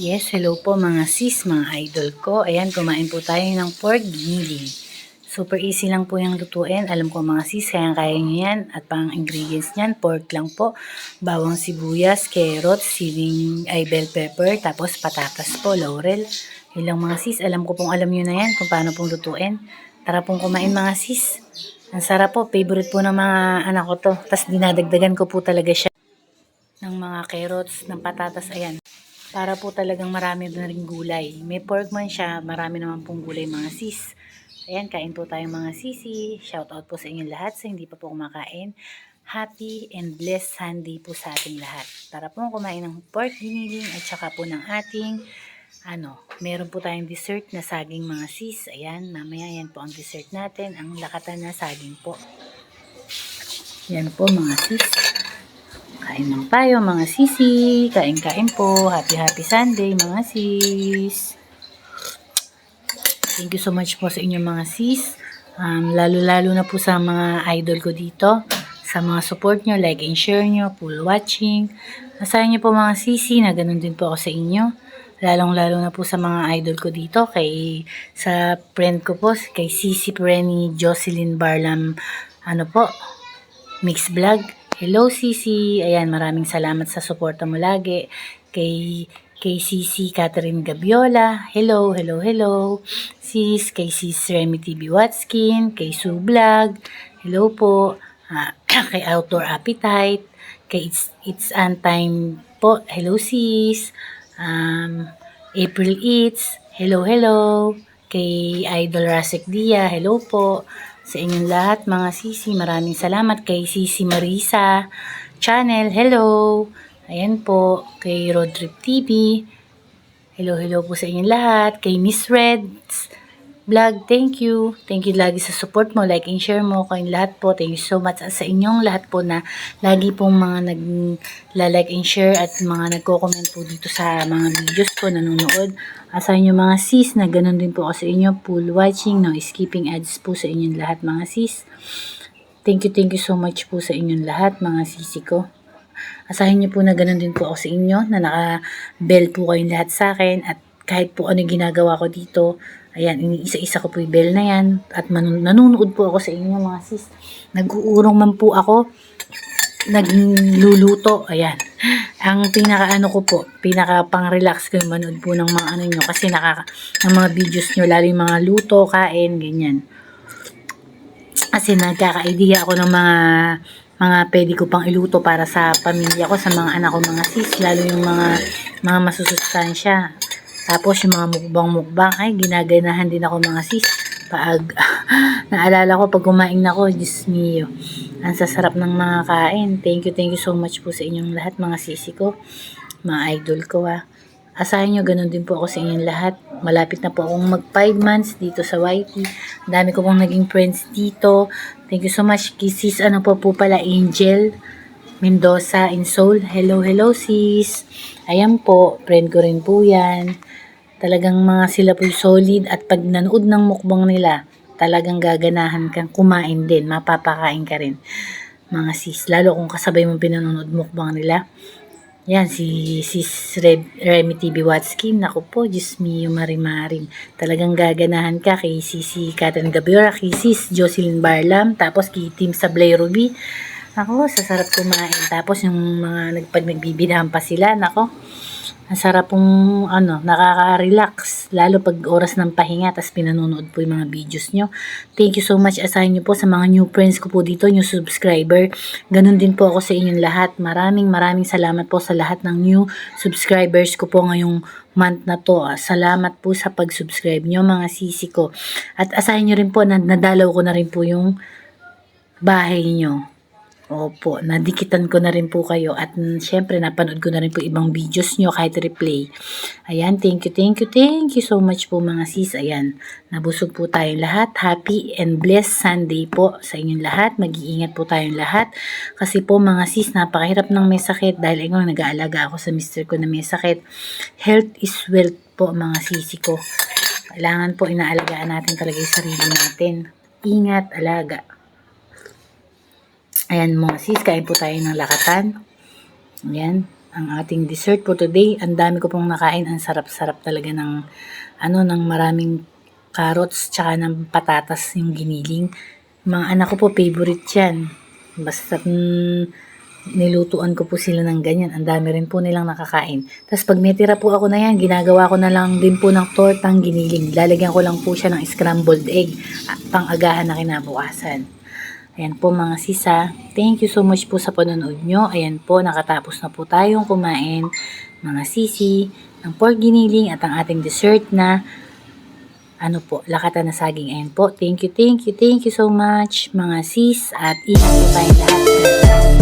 Yes, hello po mga sis, mga idol ko. Ayan, kumain po tayo ng pork giniling. Super easy lang po yung lutuin. Alam ko mga sis, kaya nyo yan. At pang ingredients nyan, pork lang po. Bawang sibuyas, carrots, siling ay bell pepper, tapos patatas po, laurel. Yun lang mga sis, alam ko pong alam nyo na yan kung paano pong lutuin. Tara pong kumain mga sis. Ang sarap po, favorite po ng mga anak ko to. Tapos dinadagdagan ko po talaga siya ng mga carrots, ng patatas, ayan. Para po talagang marami na rin gulay. May pork man siya, marami naman pong gulay mga sis. Ayan, kain po tayo mga sisi. Shout out po sa inyong lahat sa hindi pa po kumakain. Happy and blessed Sunday po sa ating lahat. Tara po kumain ng pork giniling at saka po ng ating meron po tayong dessert na saging mga sis. Ayan, mamaya yan po ang dessert natin. Ang lakatan na saging po. Yan po mga sis. Kain lang tayo mga sisi. Kain-kain po. Happy Sunday mga sis. Thank you so much po sa inyong mga sis. Lalo-lalo na po sa mga idol ko dito. Sa mga support nyo, like and share nyo, full watching. Asahan nyo po mga sisi na ganun din po ako sa inyo. Lalong-lalo na po sa mga idol ko dito. Sa friend ko po, kay Sisi Preni Jocelyn Barlam, Mix Vlog. Hello Sisi, ayan, maraming salamat sa suporta mo lagi. Kay Sisi Catherine Gabiola, hello. Sis, kay Sis Remy TV Watskin, kay Sue Vlog, hello po. Kay Outdoor Appetite, kay It's Time po, hello sis. April Eats, hello. Kay Idol Rasek Dia, hello po. Sa inyong lahat mga sisi, maraming salamat. Kay Sisi Marisa Channel, hello. Ayan po, kay Rodrip TV, hello po sa inyong lahat. Kay Miss Reds Vlog, thank you lagi sa support mo, like and share mo, kayong lahat po, thank you so much. At sa inyong lahat po na lagi pong mga nag-like and share at mga nagko-comment po dito sa mga videos ko, nanonood. Sa inyo mga sis, na ganun din po ako sa inyo, full watching, no skipping ads po sa inyong lahat mga sis. Thank you so much po sa inyong lahat mga sisi ko. Asahin niyo po na ganun din po ako sa inyo, na naka-bell po kayong lahat sa akin, at kahit po ano ginagawa ko dito, ayan, iniisa-isa ko po yung bell na yan, at nanonood po ako sa inyo mga sis. Nag-uurong man po ako, nagluluto, ayan. Ang pinaka pang-relax ko yung manood po ng mga nyo, kasi ng mga videos nyo, lalo yung mga luto, kain, ganyan. Kasi nagkaka-idea ako ng mga pwede ko pang iluto para sa pamilya ko, sa mga anak ko mga sis, lalo yung mga masusustansya. Tapos yung mga mukbang, ay ginaganahan din ako mga sis. Naalala ko pag kumain ako, Diyos mio, ang sasarap ng mga kain. Thank you so much po sa inyong lahat mga sisi ko, mga idol ko Asahin nyo, ganun din po ako sa inyong lahat. Malapit na po akong mag 5 months dito sa YT. Dami ko pong naging friends dito. Thank you so much. Sis, po pala, Angel Mendoza in Seoul. Hello sis. Ayan po, friend ko rin po yan. Talagang mga sila po solid, at pag nanood ng mukbang nila, talagang gaganahan kang kumain din. Mapapakain ka rin mga sis. Lalo kung kasabay mong pinanonood mukbang nila. Yan, si Sis Remy TV Watskin. Naku po, Diyos mio, marimaring. Talagang gaganahan ka kay Sisi Catherine Gabiora, kay Sis Jocelyn Barlam, tapos kay Team Sablay Ruby. Naku, sasarap kumain. Tapos yung mga nagbibidahan pa sila, naku, ang sarap pong nakaka-relax, lalo pag oras ng pahinga, tas pinanonood po yung mga videos nyo. Thank you so much. Asahin nyo po sa mga new friends ko po dito, new subscriber. Ganun din po ako sa inyong lahat. Maraming salamat po sa lahat ng new subscribers ko po ngayong month na to. Salamat po sa pag-subscribe nyo mga sisi ko. At asahin nyo rin po na nadalaw ko na rin po yung bahay nyo. Opo, nadikitan ko na rin po kayo, at syempre napanood ko na rin po ibang videos nyo kahit replay. Ayan, thank you so much po mga sis. Ayan, nabusog po tayong lahat. Happy and blessed Sunday po sa inyong lahat. Mag-iingat po tayong lahat. Kasi po mga sis, napakahirap ng may sakit, dahil nag-aalaga ako sa mister ko na may sakit. Health is wealth po mga sisi ko. Kailangan po inaalagaan natin talaga yung sarili natin. Ingat, alaga. Ayan mga sis, kain po tayo ng lakatan. Ayan. ang ating dessert for today. Ang dami ko pong nakain. Ang sarap-sarap talaga ng ng maraming carrots tsaka ng patatas yung giniling. Mga anak ko po favorite 'yan. Basta nilutuan ko po sila ng ganyan. Ang dami rin po nilang nakakain. Tapos pag may tira po ako na yan, ginagawa ko na lang din po ng tortang giniling. Lalagyan ko lang po siya ng scrambled egg, pang-agahan na kinabukasan. Ayan po mga sisa. Thank you so much po sa panonood nyo. Ayan po, nakatapos na po tayong kumain mga sisi ng pork giniling at ang ating dessert na lakatan na saging. Ayan po. Thank you so much mga sis at ingat po tayong lahat.